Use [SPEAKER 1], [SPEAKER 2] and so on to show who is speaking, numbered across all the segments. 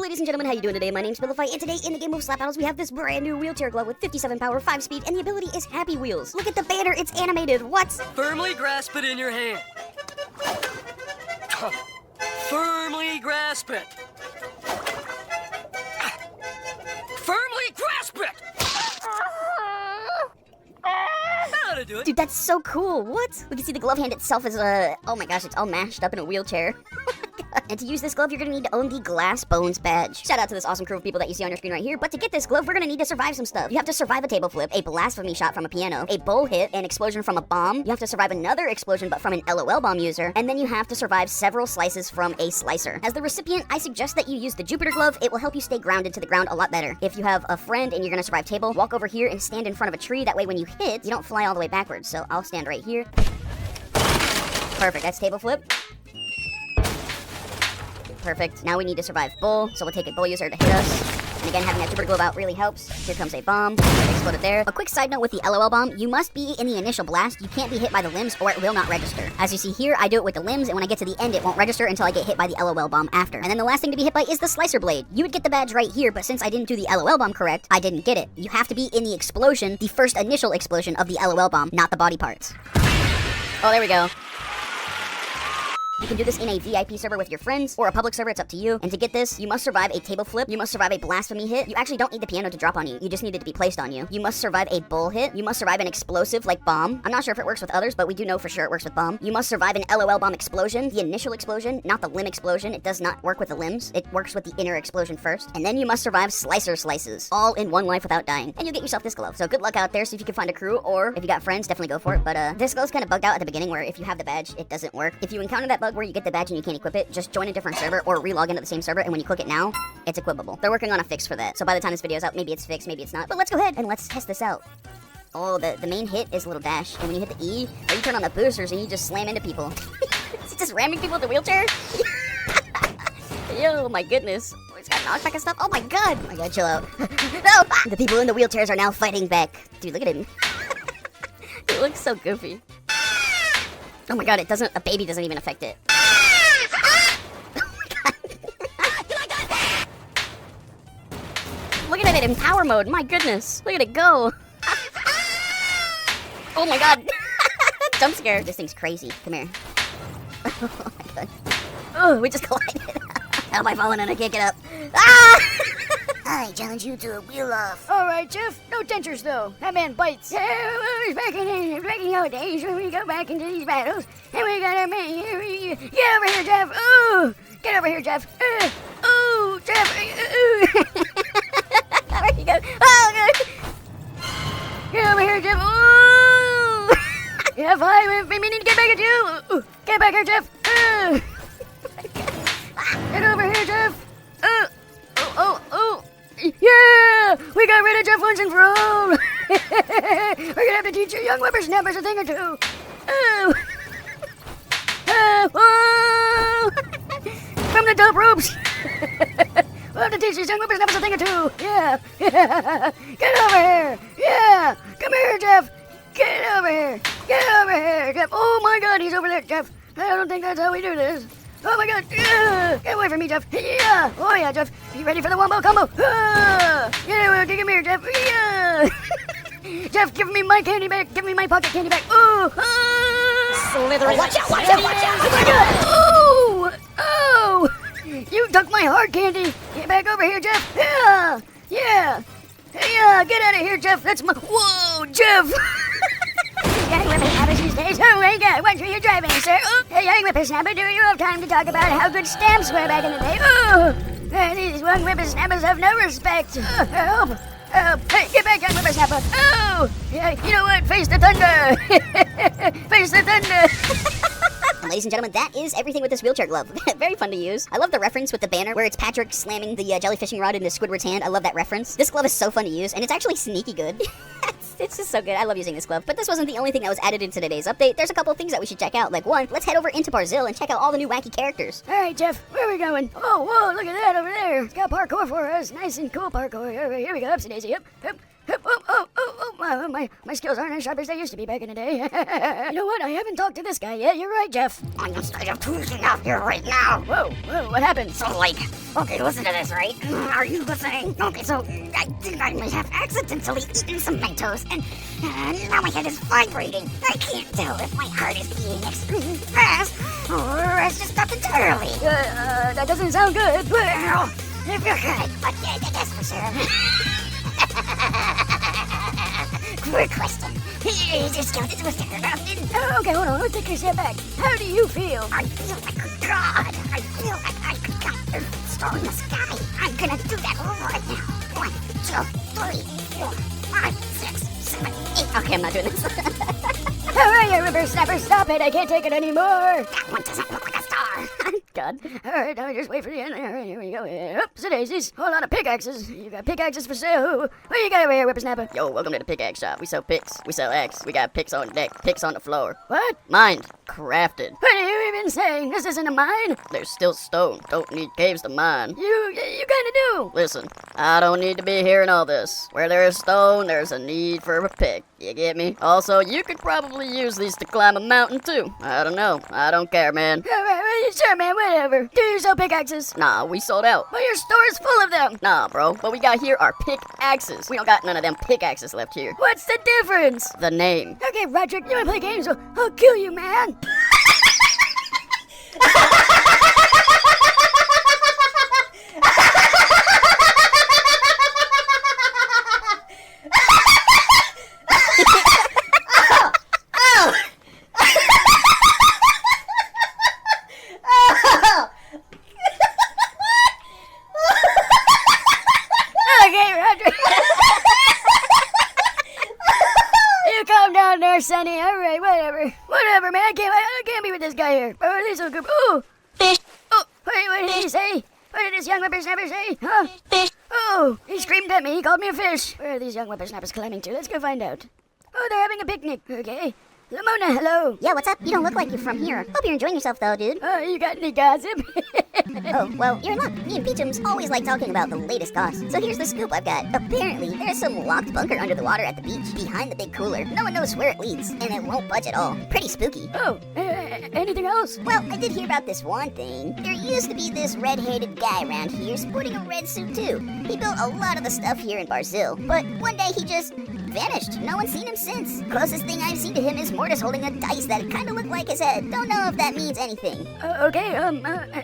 [SPEAKER 1] ladies and gentlemen, how you doing today? My name's Billify, and today in the game of Slap Battles, we have this brand new wheelchair glove with 57 power, 5 speed, and the ability is Happy Wheels. Look at the banner, it's animated. What?
[SPEAKER 2] Firmly grasp it in your hand. Firmly grasp it. Firmly grasp it. That'll do it.
[SPEAKER 1] Dude, that's so cool. What? We can see the glove hand itself is oh my gosh, it's all mashed up in a wheelchair. And to use this glove, you're gonna need to own the Glass Bones badge. Shout out to this awesome crew of people that you see on your screen right here. But to get this glove, we're gonna need to survive some stuff. You have to survive a table flip, a blasphemy shot from a piano, a bowl hit, an explosion from a bomb. You have to survive another explosion, but from an LOL bomb user. And then you have to survive several slices from a slicer. As the recipient, I suggest that you use the Jupiter glove. It will help you stay grounded to the ground a lot better. If you have a friend and you're gonna survive table, walk over here and stand in front of a tree. That way when you hit, you don't fly all the way backwards. So I'll stand right here. Perfect, that's table flip. Perfect. Now we need to survive bull, so we'll take a bull user to hit us. And again, having that Jupiter glove out really helps. Here comes a bomb. It exploded there. A quick side note with the LOL bomb, you must be in the initial blast. You can't be hit by the limbs or it will not register. As you see here, I do it with the limbs, and when I get to the end, it won't register until I get hit by the LOL bomb after. And then the last thing to be hit by is the slicer blade. You would get the badge right here, but since I didn't do the LOL bomb correct, I didn't get it. You have to be in the explosion, the first initial explosion of the LOL bomb, not the body parts. Oh, there we go. You can do this in a VIP server with your friends, or a public server, it's up to you. And to get this, you must survive a table flip, you must survive a blasphemy hit. You actually don't need the piano to drop on you, you just need it to be placed on you. You must survive a bull hit, you must survive an explosive like bomb. I'm not sure if it works with others, but we do know for sure it works with bomb. You must survive an LOL bomb explosion, the initial explosion, not the limb explosion. It does not work with the limbs, it works with the inner explosion first. And then you must survive slicer slices, all in one life without dying. And you'll get yourself this glove. So good luck out there, see if you can find a crew, or if you got friends, definitely go for it. But this glove's kind of bugged out at the beginning where if you have the badge, it doesn't work. If you encounter that bug where you get the badge and you can't equip it, just join a different server or relog into the same server, and when you click it now, it's equipable. They're working on a fix for that, so by the time this video's out, maybe it's fixed, maybe it's not. But let's go ahead and let's test this out. Oh, the main hit is a little dash, and when you hit the E, or you turn on the boosters and you just slam into people. Is it just ramming people with the wheelchair? Yo, my goodness. It's got knockback and stuff. Oh my god! Oh my god, chill out. No! The people in the wheelchairs are now fighting back. Dude, look at him. It looks so goofy. Oh my god, a baby doesn't even affect it. Look at it in power mode, my goodness. Look at it go. Oh my god. Jump scare. This thing's crazy. Come here. Oh my god. Oh, we just collided. How am I falling and I can't get up? Ah! I challenge you to a wheel off.
[SPEAKER 3] Alright, Jeff. No dentures, though. That man bites. Yeah, well, it's back in the old days when we go back into these battles. And we got our man here. Get over here, Jeff. Ooh! Get over here, Jeff. Ooh! Jeff! Ooh! There you go. Oh, God. Get over here, Jeff. Ooh! Jeff, we need to get back at you. Ooh. Get back here, Jeff. Get over here, Jeff. Oh. Yeah! We got rid of Jeff once and for all. We're gonna have to teach you young whippersnappers a thing or two. Oh! Oh! From the dope ropes. We'll have to teach these young whippersnappers a thing or two. Yeah. Get over here. Yeah. Come here, Jeff. Get over here. Get over here, Jeff. Oh my god, he's over there, Jeff. I don't think that's how we do this. Oh my god. Yeah. Get away from me, Jeff. Yeah. Oh yeah, Jeff. Are you ready for the wombo combo? Yeah. Come here, Jeff. Yeah. Jeff, give me my candy bag. Give me my pocket candy bag. Ooh.
[SPEAKER 1] Slithering.
[SPEAKER 3] Watch out. Oh my god. Oh. Oh. You took my hard candy! Get back over here, Jeff! Yeah! Get out of here, Jeff! That's my... Whoa, Jeff! Young whippersnappers these days. Oh my god, what were you driving, sir? Oh, hey, young whippersnapper, do you have time to talk about how good stamps were back in the day? Oh! These young whippersnappers have no respect. Help! Hey, get back, young whippersnapper! Oh! Yeah, you know what? Face the thunder! Face the thunder!
[SPEAKER 1] Ladies and gentlemen, that is everything with this wheelchair glove. Very fun to use. I love the reference with the banner where it's Patrick slamming the jellyfishing rod into Squidward's hand. I love that reference. This glove is so fun to use, and it's actually sneaky good. It's just so good. I love using this glove. But this wasn't the only thing that was added into today's update. There's a couple of things that we should check out. Like one, let's head over into Barzil and check out all the new wacky characters.
[SPEAKER 3] Alright, Jeff, where are we going? Oh, whoa, look at that over there. It's got parkour for us. Nice and cool parkour. Here we go, upsy daisy. Yep. My skills aren't as sharp as they used to be back in the day. You know what? I haven't talked to this guy yet. You're right, Jeff.
[SPEAKER 4] I'm instead of cruising out here right now.
[SPEAKER 3] Whoa, what happened?
[SPEAKER 4] So, like, okay, listen to this, right? Are you listening? Okay, so I think I may have accidentally eaten some Mentos, and now my head is vibrating. I can't tell if my heart is beating extremely fast or has just stopped entirely.
[SPEAKER 3] That doesn't sound good.
[SPEAKER 4] Well, if you're good, but yeah, that's for sure. Quick question. Is your skeleton was erupted?
[SPEAKER 3] Okay, hold on. Let's take a step back. How do you feel?
[SPEAKER 4] I feel like a god. I feel like I could count every star in the sky. I'm gonna do that right now. 1, 2, 3, 4, 5, 6, 7, 8.
[SPEAKER 1] Okay, I'm not doing this.
[SPEAKER 3] All right, you whippersnapper, stop it. I can't take it anymore.
[SPEAKER 4] That one doesn't look like a star.
[SPEAKER 3] God. All right, now just wait for the end. All right, here we go. Oops, daisies. Whole lot of pickaxes. You got pickaxes for sale. What you got over here, whippersnapper?
[SPEAKER 1] Yo, welcome to the pickaxe shop. We sell picks. We sell axe. We got picks on deck. Picks on the floor.
[SPEAKER 3] What?
[SPEAKER 1] Mined. Crafted.
[SPEAKER 3] What are you even saying? This isn't a mine?
[SPEAKER 1] There's still stone. Don't need caves to mine.
[SPEAKER 3] You kinda do.
[SPEAKER 1] Listen, I don't need to be hearing all this. Where there is stone, there's a need for a pick. You get me? Also, you could probably use these to climb a mountain too. I don't know. I don't care, man.
[SPEAKER 3] All right, well, sure, man, whatever. Do you sell pickaxes?
[SPEAKER 1] Nah, we sold out.
[SPEAKER 3] Well, your store's full of them.
[SPEAKER 1] Nah, bro. What we got here are pickaxes. We don't got none of them pickaxes left here.
[SPEAKER 3] What's the difference?
[SPEAKER 1] The name.
[SPEAKER 3] Okay, Roderick, you wanna play games? I'll kill you, man. Okay, Roderick. You calm down there, Sonny. All right, whatever, man. I can't be with this guy here. Oh, this so good. Ooh,
[SPEAKER 4] Fish.
[SPEAKER 3] oh, wait, what did he say? What did this young whippersnapper say? Huh?
[SPEAKER 4] Fish.
[SPEAKER 3] Oh, he screamed at me. He called me a fish. Where are these young whippersnappers climbing to? Let's go find out. Oh, they're having a picnic. Okay. Lamona, hello.
[SPEAKER 1] Yo, what's up? You don't look like you're from here. Hope you're enjoying yourself, though, dude.
[SPEAKER 3] Oh, you got any gossip?
[SPEAKER 1] Oh, well, you're in luck. Me and Peachums always like talking about the latest goss. So here's the scoop I've got. Apparently, there's some locked bunker under the water at the beach, behind the big cooler. No one knows where it leads, and it won't budge at all. Pretty spooky.
[SPEAKER 3] Oh, anything else?
[SPEAKER 1] Well, I did hear about this one thing. There used to be this red-headed guy around here sporting a red suit, too. He built a lot of the stuff here in Brazil, but one day he just vanished. No one's seen him since. Closest thing I've seen to him is Mortis holding a dice that kind of looked like his head. Don't know if that means anything.
[SPEAKER 3] Okay,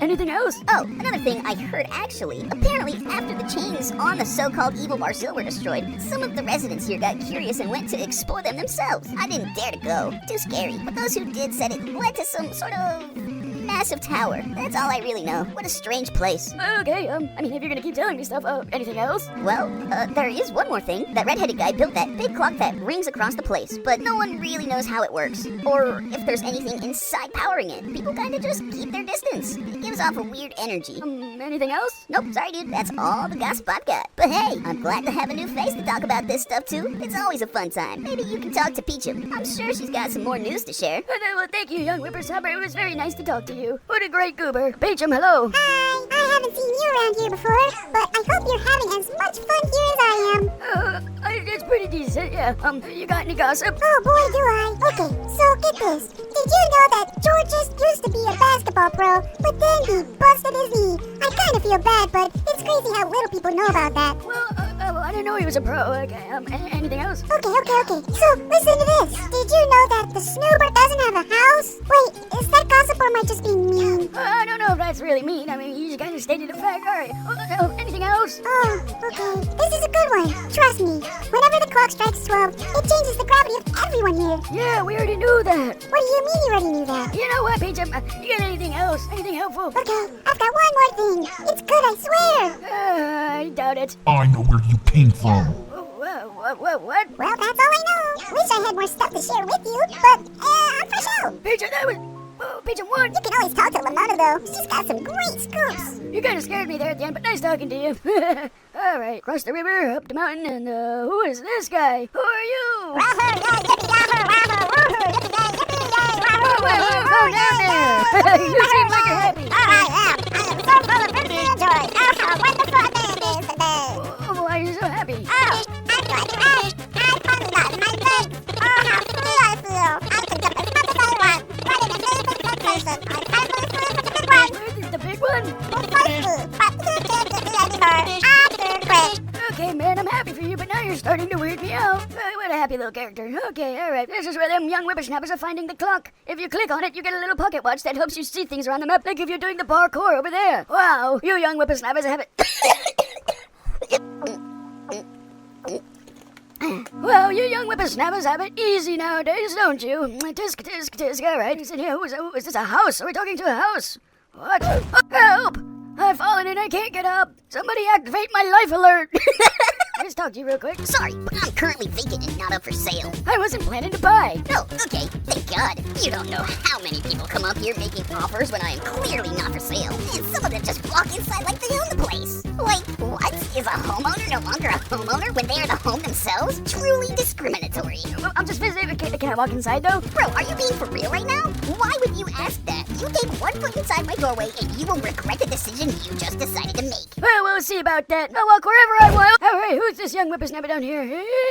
[SPEAKER 3] anything else?
[SPEAKER 1] Oh, another thing I heard actually. Apparently, after the chains on the so-called evil Brazil were destroyed, some of the residents here got curious and went to explore them themselves. I didn't dare to go. Too scary. But those who did said it led to some sort of massive tower. That's all I really know. What a strange place.
[SPEAKER 3] Okay, I mean, if you're gonna keep telling me stuff, anything else?
[SPEAKER 1] Well, there is one more thing. That red-headed guy built that big clock that rings across the place, but no one really knows how it works, or if there's anything inside powering it. People kinda just keep their distance. It gives off a weird energy.
[SPEAKER 3] Anything else?
[SPEAKER 1] Nope, sorry dude, that's all the gossip I've got. But hey, I'm glad to have a new face to talk about this stuff too. It's always a fun time. Maybe you can talk to Peachum. I'm sure she's got some more news to share.
[SPEAKER 3] Well, thank you, young whippersnapper. It was very nice to talk to you. What a great goober. Peachum, hello.
[SPEAKER 5] Hi, I haven't seen you around here before, but I hope you're having as much fun here as I am.
[SPEAKER 3] It's pretty decent, yeah. You got any gossip?
[SPEAKER 5] Oh boy, do I. Okay, so get this. Did you know that Georges used to be a basketball pro, but then he busted his knee? I kind of feel bad, but it's crazy how little people know about that.
[SPEAKER 3] Well, I didn't know he was a pro. Okay, anything else?
[SPEAKER 5] Okay. So, listen to this. Did you know that the snooper doesn't have a house? Wait, is that gossip or am I just being mean?
[SPEAKER 3] I don't know if that's really mean. I mean, you just kind of stated a fact. All right. Anything else?
[SPEAKER 5] Oh, okay. This is a good one. Trust me. Whenever the clock strikes 12, it changes the gravity of everyone here.
[SPEAKER 3] Yeah, we already knew that.
[SPEAKER 5] What do you mean you already knew that?
[SPEAKER 3] You know what, Peachum? You got anything else? Anything helpful?
[SPEAKER 5] Okay, I've got one more thing. It's good, I swear.
[SPEAKER 3] I doubt it.
[SPEAKER 6] I know where you came from.
[SPEAKER 3] What?
[SPEAKER 5] Well, that's all I know. Wish I had more stuff to share with you, but I'm fresh out.
[SPEAKER 3] Peachum, that was... Peachum, what?
[SPEAKER 5] You can always talk to Lamona, though. She's got some great scoops.
[SPEAKER 3] You kind of scared me there at the end, but nice talking to you. All right, cross the river, up the mountain, and who is this guy? Who are you? Calm down there. You seem like you're happy.
[SPEAKER 5] I am so full of energy and joy. Oh, how wonderful a day it is today.
[SPEAKER 3] Oh, why are you so happy?
[SPEAKER 5] Oh, I'm glad you're
[SPEAKER 3] You're starting to weird me out. What a happy little character. Okay, alright. This is where them young whippersnappers are finding the clock. If you click on it, you get a little pocket watch that helps you see things around the map, like if you're doing the parkour over there. Wow, you young whippersnappers have it. Well, you young whippersnappers have it easy nowadays, don't you? Tisk, tisk, tisk. Alright, is it here? Is this a house? Are we talking to a house? What? Oh, help! I've fallen and I can't get up. Somebody activate my life alert. I just talk to you real quick.
[SPEAKER 1] Sorry, but I'm currently vacant and not up for sale.
[SPEAKER 3] I wasn't planning to buy.
[SPEAKER 1] Oh, okay. Thank God. You don't know how many people come up here making offers when I am clearly not for sale. And some of them just walk inside like they own the place. Wait, what? Is a homeowner no longer a homeowner when they are the home themselves? Truly discriminatory.
[SPEAKER 3] Well, I'm just visiting. Can I walk inside, though?
[SPEAKER 1] Bro, are you being for real right now? Why would you ask that? You take 1 foot inside my doorway and you will regret the decision you just decided to make.
[SPEAKER 3] Well, we'll see about that. I'll walk wherever I want. Alright, who's this young whippersnapper down here?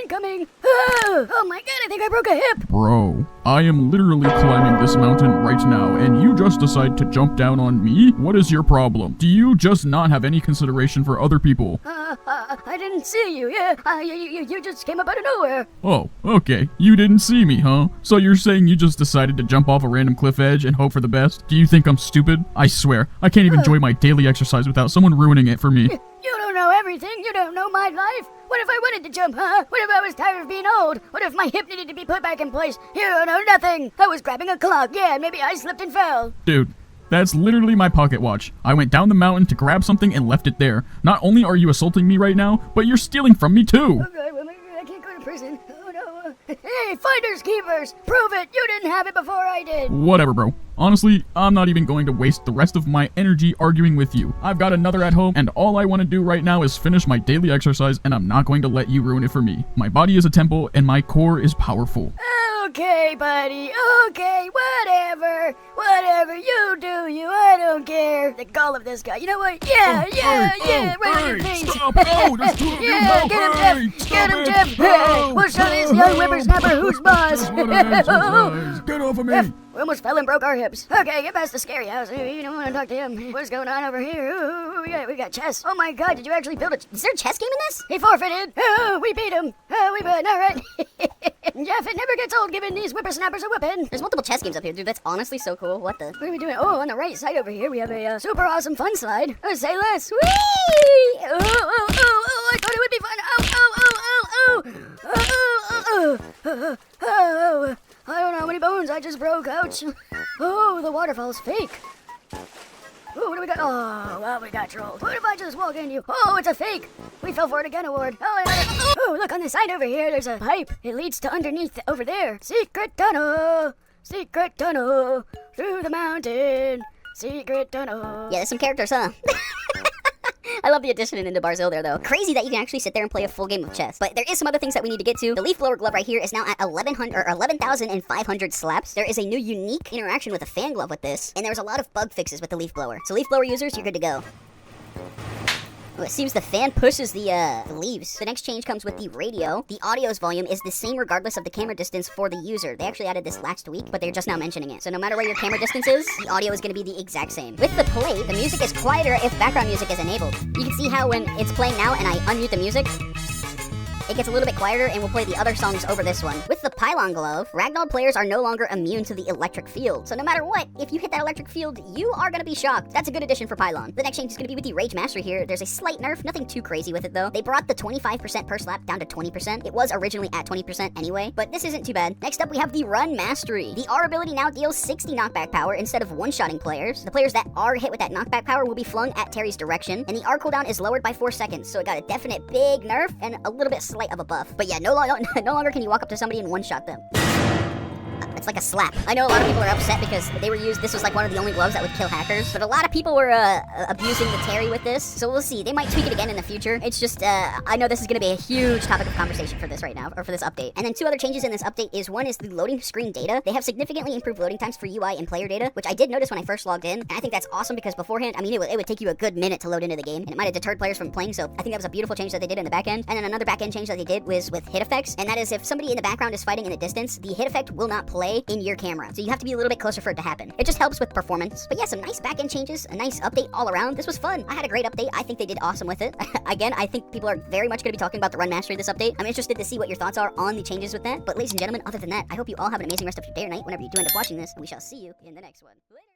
[SPEAKER 3] Incoming. Oh my god, I think I broke a hip.
[SPEAKER 7] Bro, I am literally climbing this mountain right now, and you just decide to jump down on me? What is your problem? Do you just not have any consideration for other people?
[SPEAKER 3] I didn't see you, yeah. You just came up out of nowhere.
[SPEAKER 7] Oh, okay. You didn't see me, huh? So you're saying you just decided to jump off a random cliff edge and hope for the best? Do you think I'm stupid? I swear, I can't even enjoy my daily exercise without someone ruining it for me.
[SPEAKER 3] You don't know everything. You don't know my life. What if I wanted to jump, huh? What if I was tired of being old? What if my hip needed to be put back in place? You don't know nothing. I was grabbing a clock. Yeah, maybe I slipped and fell.
[SPEAKER 7] Dude, that's literally my pocket watch. I went down the mountain to grab something and left it there. Not only are you assaulting me right now, but you're stealing from me too.
[SPEAKER 3] Okay, well, maybe I can't go to prison. Oh no. Hey, finders keepers. Prove it. You didn't have it before I did.
[SPEAKER 7] Whatever, bro. Honestly, I'm not even going to waste the rest of my energy arguing with you. I've got another at home, and all I want to do right now is finish my daily exercise, and I'm not going to let you ruin it for me. My body is a temple, and my core is powerful.
[SPEAKER 3] Okay, buddy. Okay, whatever. Whatever. You do you. I don't care. The gall of this guy. You know what? Yeah, right in your face.
[SPEAKER 7] Stop! Oh, there's two of you!
[SPEAKER 3] Yeah, get him, Jeff. Get him, Jeff. Hey, we'll show this young whippersnapper who's boss.
[SPEAKER 7] Get off of me!
[SPEAKER 3] We almost fell and broke our hips. Okay, get past the scary house. You don't want to talk to him. What's going on over here? Ooh, we got chess. Oh my god, did you actually build
[SPEAKER 1] Is there a chess game in this?
[SPEAKER 3] He forfeited. Oh, we beat him. Oh, we won. All right. Jeff, it never gets old giving these whippersnappers a whipping.
[SPEAKER 1] There's multiple chess games up here, dude. That's honestly so cool. What the?
[SPEAKER 3] What are we doing? Oh, on the right side over here, we have a super awesome fun slide. Oh, say less. Whee! Oh, I thought it would be fun. Oh. I don't know how many bones I just broke. Ouch. Oh, the waterfall's fake. Oh, what do we got? Oh, well, we got trolled. What if I just walk into you? Oh, it's a fake. We fell for it again award. Oh, look on the side over here. There's a pipe. It leads to underneath over there. Secret tunnel. Secret tunnel. Through the mountain. Secret tunnel.
[SPEAKER 1] Yeah, there's some characters, huh? I love the addition into Barzil there, though. Crazy that you can actually sit there and play a full game of chess. But there is some other things that we need to get to. The leaf blower glove right here is now at 11,500 slaps. There is a new unique interaction with a fan glove with this, and there's a lot of bug fixes with the leaf blower. So leaf blower users, you're good to go. Well, it seems the fan pushes the leaves. The next change comes with the radio. The audio's volume is the same regardless of the camera distance for the user. They actually added this last week, but they're just now mentioning it. So no matter where your camera distance is, the audio is going to be the exact same. With the plate, the music is quieter if background music is enabled. You can see how when it's playing now and I unmute the music, it gets a little bit quieter and we'll play the other songs over this one. With the pylon glove, ragdoll players are no longer immune to the electric field. So no matter what, if you hit that electric field, you are gonna be shocked. That's a good addition for pylon. The next change is gonna be with the rage mastery here. There's a slight nerf, nothing too crazy with it though. They brought the 25% per slap down to 20%. It was originally at 20% anyway, but this isn't too bad. Next up, we have the run mastery. The R ability now deals 60 knockback power instead of one-shotting players. The players that are hit with that knockback power will be flung at Terry's direction, and the R cooldown is lowered by 4 seconds, so it got a definite big nerf and a little bit slight of a buff. But yeah, no longer can you walk up to somebody and one-shot them. It's like a slap. I know a lot of people are upset because this was like one of the only gloves that would kill hackers, but a lot of people were abusing the Terry with this, so we'll see. They might tweak it again in the future. It's just, I know this is going to be a huge topic of conversation for this right now, or for this update. And then two other changes in this update is one is the loading screen data. They have significantly improved loading times for UI and player data, which I did notice when I first logged in, and I think that's awesome because beforehand, I mean, it would take you a good minute to load into the game, and it might have deterred players from playing, so I think that was a beautiful change that they did in the back end. And then another back end change that they did was with hit effects, and that is if somebody in the background is fighting in the distance, the hit effect will not play display in your camera. So you have to be a little bit closer for it to happen. It just helps with performance. But yeah, some nice back-end changes, a nice update all around. This was fun. I had a great update. I think they did awesome with it. Again, I think people are very much going to be talking about the run mastery of this update. I'm interested to see what your thoughts are on the changes with that. But ladies and gentlemen, other than that, I hope you all have an amazing rest of your day or night whenever you do end up watching this, and we shall see you in the next one. Later.